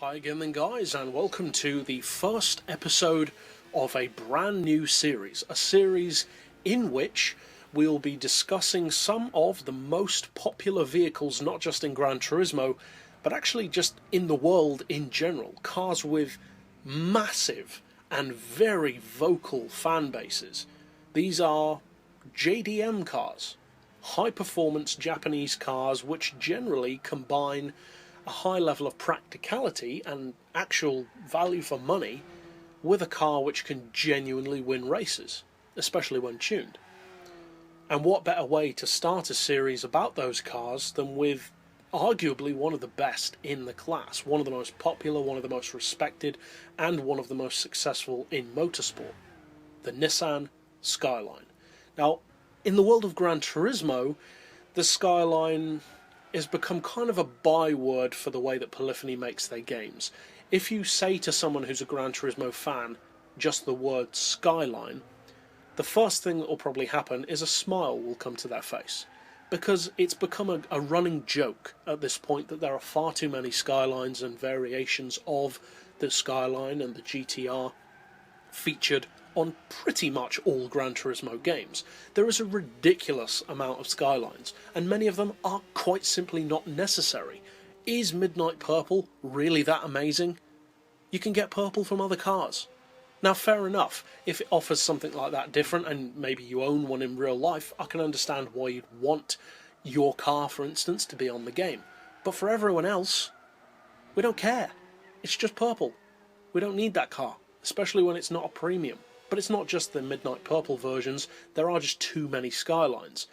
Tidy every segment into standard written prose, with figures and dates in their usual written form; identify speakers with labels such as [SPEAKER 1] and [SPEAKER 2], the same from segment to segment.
[SPEAKER 1] Hi again then guys, and welcome to the first episode of a brand new series. A series in which we'll be discussing some of the most popular vehicles, not just in Gran Turismo, but actually just in the world in general. Cars with massive and very vocal fan bases. These are JDM cars, high-performance Japanese cars which generally combine a high level of practicality and actual value for money with a car which can genuinely win races, especially when tuned. And what better way to start a series about those cars than with arguably one of the best in the class, one of the most popular, one of the most respected, and one of the most successful in motorsport, the Nissan Skyline. Now, in the world of Gran Turismo, the Skyline has become kind of a byword for the way that Polyphony makes their games. If you say to someone who's a Gran Turismo fan just the word Skyline, the first thing that will probably happen is a smile will come to their face, because it's become a running joke at this point that there are far too many Skylines and variations of the Skyline and the GTR featured on pretty much all Gran Turismo games. There is a ridiculous amount of Skylines, and many of them are quite simply not necessary. Is Midnight Purple really that amazing? You can get purple from other cars. Now, fair enough, if it offers something like that different, and maybe you own one in real life, I can understand why you'd want your car, for instance, to be on the game. But for everyone else, we don't care. It's just purple. We don't need that car, especially when it's not a premium. But it's not just the Midnight Purple versions, there are just too many Skylines.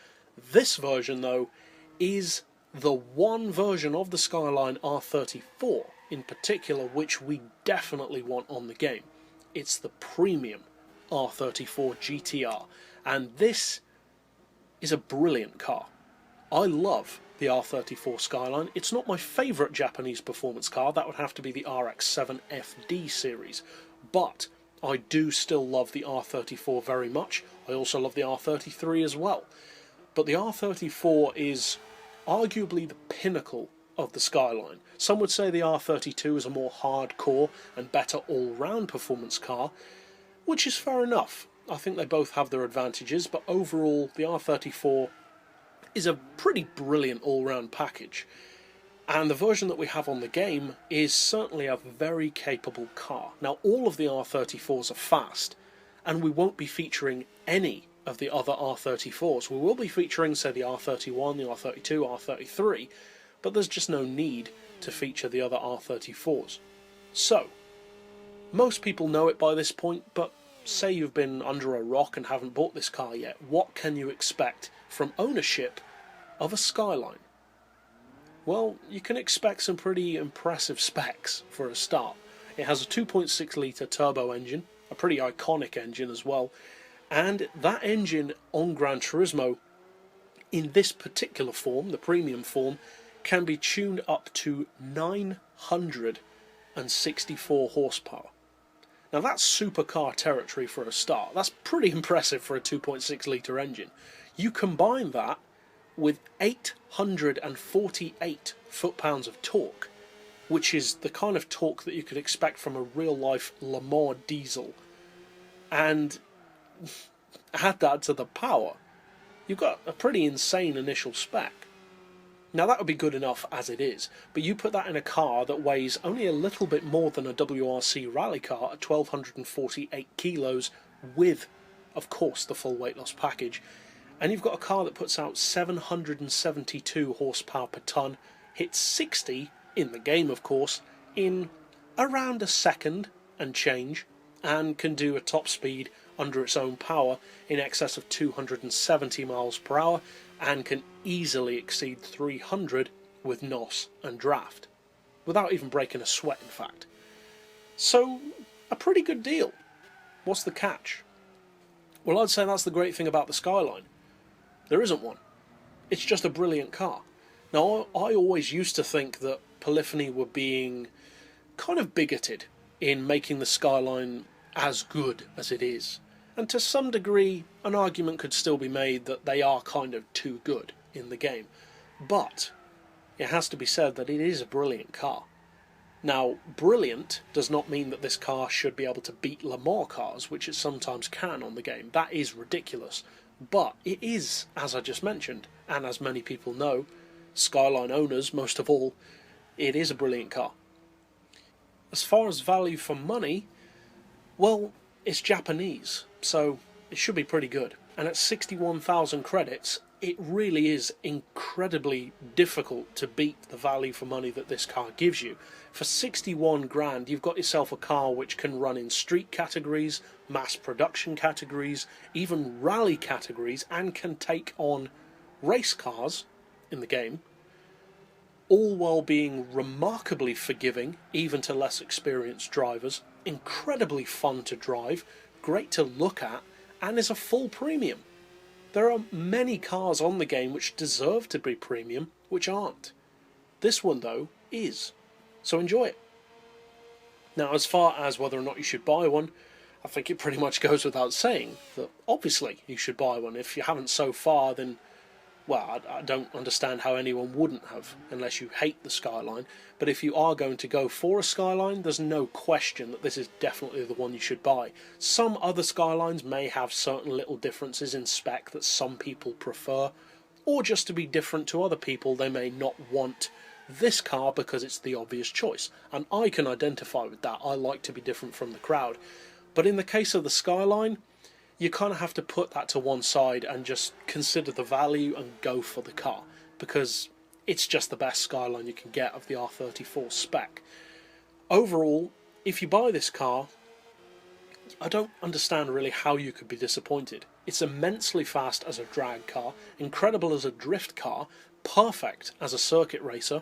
[SPEAKER 1] This version, though, is the one version of the Skyline R34, in particular, which we definitely want on the game. It's the premium R34 Gtr, and this is a brilliant car. I love the R34 Skyline. It's not my favourite Japanese performance car, that would have to be the RX-7 FD series, but I do still love the R34 very much. I also love the R33 as well. But the R34 is arguably the pinnacle of the Skyline. Some would say the R32 is a more hardcore and better all-round performance car, which is fair enough. I think they both have their advantages, but overall the R34 is a pretty brilliant all-round package. And the version that we have on the game is certainly a very capable car. Now, all of the R34s are fast, and we won't be featuring any of the other R34s. We will be featuring, say, the R31, the R32, R33, but there's just no need to feature the other R34s. So, most people know it by this point, but say you've been under a rock and haven't bought this car yet, what can you expect from ownership of a Skyline? Well, you can expect some pretty impressive specs for a start. It has a 2.6 litre turbo engine, a pretty iconic engine as well, and that engine on Gran Turismo, in this particular form, the premium form, can be tuned up to 964 horsepower. Now that's supercar territory for a start. That's pretty impressive for a 2.6 litre engine. You combine that with 848 foot-pounds of torque, which is the kind of torque that you could expect from a real-life Le Mans diesel, and add that to the power, you've got a pretty insane initial spec. Now that would be good enough as it is, but you put that in a car that weighs only a little bit more than a WRC rally car at 1,248 kilos with, of course, the full weight loss package, and you've got a car that puts out 772 horsepower per tonne, hits 60, in the game of course, in around a second and change, and can do a top speed under its own power in excess of 270 miles per hour, and can easily exceed 300 with NOS and draft, without even breaking a sweat in fact. So, a pretty good deal. What's the catch? Well, I'd say that's the great thing about the Skyline. There isn't one. It's just a brilliant car. Now, I always used to think that Polyphony were being kind of bigoted in making the Skyline as good as it is. And to some degree, an argument could still be made that they are kind of too good in the game. But it has to be said that it is a brilliant car. Now, brilliant does not mean that this car should be able to beat Le Mans cars, which it sometimes can on the game. That is ridiculous. But it is, as I just mentioned, and as many people know, Skyline owners most of all, it is a brilliant car. As far as value for money, well, it's Japanese, so it should be pretty good. And at 61,000 credits, it really is incredibly difficult to beat the value for money that this car gives you. For 61 grand, you've got yourself a car which can run in street categories, mass production categories, even rally categories, and can take on race cars in the game, all while being remarkably forgiving, even to less experienced drivers, incredibly fun to drive, great to look at, and is a full premium. There are many cars on the game which deserve to be premium, which aren't. This one, though, is. So enjoy it. Now, as far as whether or not you should buy one, I think it pretty much goes without saying that obviously you should buy one. If you haven't so far, then, well, I don't understand how anyone wouldn't have, unless you hate the Skyline. But if you are going to go for a Skyline, there's no question that this is definitely the one you should buy. Some other Skylines may have certain little differences in spec that some people prefer, or just to be different to other people, they may not want this car because it's the obvious choice. And I can identify with that. I like to be different from the crowd. But in the case of the Skyline, you kind of have to put that to one side and just consider the value and go for the car, because it's just the best Skyline you can get of the R34 spec. Overall, if you buy this car, I don't understand really how you could be disappointed. It's immensely fast as a drag car, incredible as a drift car, perfect as a circuit racer,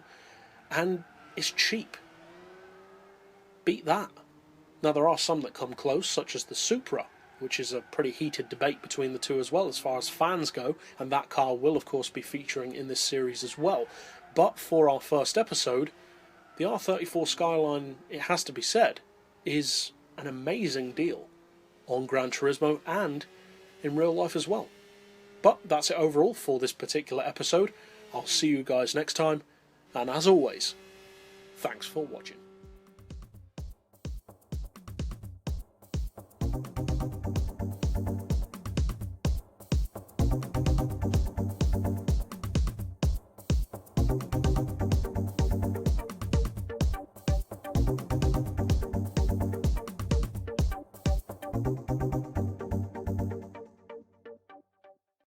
[SPEAKER 1] and it's cheap. Beat that. Now, there are some that come close, such as the Supra, which is a pretty heated debate between the two as well as far as fans go, and that car will of course be featuring in this series as well. But for our first episode, the R34 Skyline, it has to be said, is an amazing deal on GranTurismo and in real life as well. But that's it overall for this particular episode. I'll see you guys next time, and as always, thanks for watching.